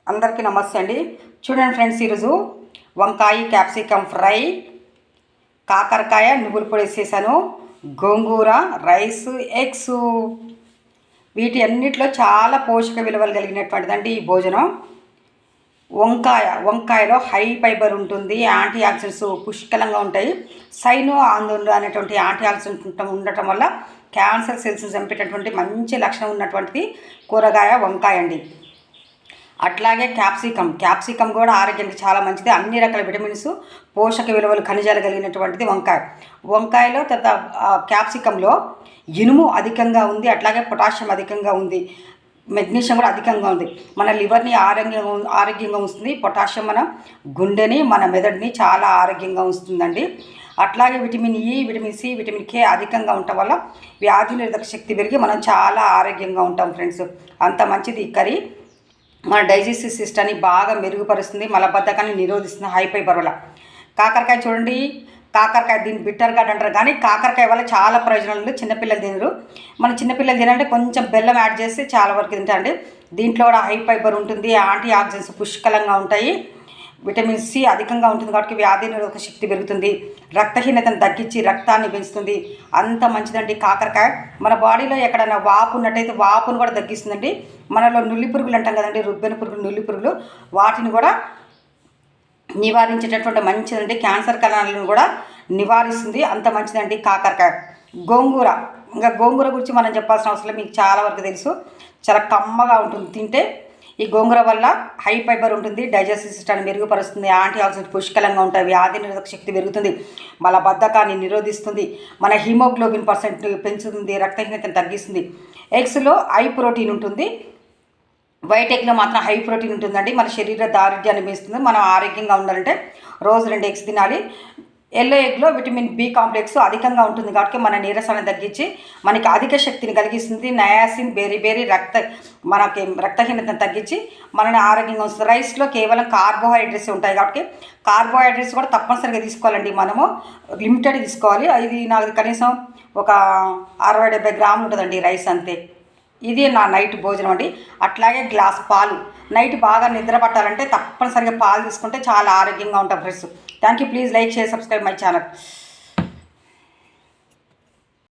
అందరికీ నమస్తే అండి. చూడండి ఫ్రెండ్స్, ఈరోజు వంకాయ క్యాప్సికమ్ ఫ్రై, కాకరకాయ నువ్వుల పొడి వేసేసాను, గోంగూర, రైస్, ఎగ్స్. వీటి అన్నిటిలో చాలా పోషక విలువలు కలిగినటువంటిదండి ఈ భోజనం. వంకాయలో హై ఫైబర్ ఉంటుంది, యాంటీ ఆక్సిడెంట్స్ పుష్కలంగా ఉంటాయి. సైనో ఆందోళన అనేటువంటి యాంటీ ఆక్సిడెంట్ ఉండటం వల్ల క్యాన్సర్ సెల్స్ చంపేటటువంటి మంచి లక్షణం ఉన్నటువంటిది కూరగాయ వంకాయ అండి. అట్లాగే క్యాప్సికమ్ కూడా ఆరోగ్యానికి చాలా మంచిది. అన్ని రకాల విటమిన్స్, పోషక విలువలు, ఖనిజాలు కలిగినటువంటిది వంకాయలో క్యాప్సికంలో ఇనుము అధికంగా ఉంది, అట్లాగే పొటాషియం అధికంగా ఉంది, మెగ్నీషియం కూడా అధికంగా ఉంది. మన లివర్ని ఆరోగ్యంగా ఉంచుతుంది. పొటాషియం మన గుండెని, మన మెదడుని చాలా ఆరోగ్యంగా ఉంచుతుందండి. అట్లాగే vitamin E, vitamin C, vitamin K అధికంగా ఉండటం వల్ల వ్యాధి నిరోధక శక్తి పెరిగి మనం చాలా ఆరోగ్యంగా ఉంటాం ఫ్రెండ్స్. అంత మంచిది ఈ కర్రీ. మన డైజెస్టివ్ సిస్టమ్ని బాగా మెరుగుపరుస్తుంది, మలబద్ధకాన్ని నిరోధిస్తుంది హై ఫైబర్ వల్ల. కాకరకాయ చూడండి, కాకరకాయ దీన్ని బిట్టర్ గార్డ్ అంటారు, కానీ కాకరకాయ వల్ల చాలా ప్రయోజనాలు ఉంది. చిన్నపిల్లలు తినరు. మన చిన్నపిల్లలు తినాలంటే కొంచెం బెల్లం యాడ్ చేసి చాలా వరకు తింటారండి. దీంట్లో కూడా హై ఫైబర్ ఉంటుంది, యాంటీ ఆక్సిడెంట్స్ పుష్కలంగా ఉంటాయి, విటమిన్ సి అధికంగా ఉంటుంది కాబట్టి వ్యాధి నిరోధక శక్తి పెరుగుతుంది, రక్తహీనతను తగ్గించి రక్తాన్ని పెంచుతుంది. అంత మంచిదండి కాకరకాయ. మన బాడీలో ఎక్కడైనా వాపు ఉన్నట్టయితే వాపును కూడా తగ్గిస్తుందండి. మనలో నుల్లి పురుగులు అంటాం కదండి, రుబ్బెన పురుగులు, నుల్లి పురుగులు, వాటిని కూడా నివారించేటటువంటి మంచిదండి. క్యాన్సర్ కణాలను కూడా నివారిస్తుంది, అంత మంచిదండి కాకరకాయ. గోంగూర గురించి మనం చెప్పాల్సిన అవసరం మీకు చాలా వరకు తెలుసు. చాలా కమ్మగా ఉంటుంది తింటే. ఈ గోంగూర వల్ల హై ఫైబర్ ఉంటుంది, డైజెస్టివ్ సిస్టమ్ని మెరుగుపరుస్తుంది, యాంటీ ఆక్సిడెంట్ పుష్కలంగా ఉంటాయి, వ్యాధి నిరోధక శక్తి పెరుగుతుంది, మలబద్ధకాన్ని నిరోధిస్తుంది, మన హిమోగ్లోబిన్ పర్సెంట్ పెంచుతుంది, రక్తహీనతను తగ్గిస్తుంది. ఎగ్స్లో హై ప్రోటీన్ ఉంటుంది, వైట్ ఎగ్లో మాత్రం హై ప్రోటీన్ ఉంటుందండి. మన శరీర దారుఢ్యాన్ని పెంచుతుంది. మనం ఆరోగ్యంగా ఉండాలంటే రోజు 2 ఎగ్స్ తినాలి. ఎల్లో ఎగ్లో విటమిన్ బి కాంప్లెక్స్ అధికంగా ఉంటుంది కాబట్టి మన నీరసాన్ని తగ్గించి మనకి అధిక శక్తిని కలిగిస్తుంది. నయాసిన్, బెరీ మనకి రక్తహీనతను తగ్గించి మనని ఆరోగ్యంగా వస్తుంది. రైస్లో కేవలం కార్బోహైడ్రేట్స్ ఉంటాయి కాబట్టి కార్బోహైడ్రేట్స్ కూడా తప్పనిసరిగా తీసుకోవాలండి. మనము లిమిటెడ్ తీసుకోవాలి. ఇది నాకు కనీసం ఒక 60-70 గ్రాములు ఉంటుందండి రైస్, అంతే. ఇది నా నైట్ భోజనం అండి. అట్లాగే గ్లాస్ పాలు. నైట్ బాగా నిద్ర పట్టాలంటే తప్పనిసరిగా పాలు తీసుకుంటే చాలా ఆరోగ్యంగా ఉంటాం friends. Thank you. Please like, share, subscribe my channel.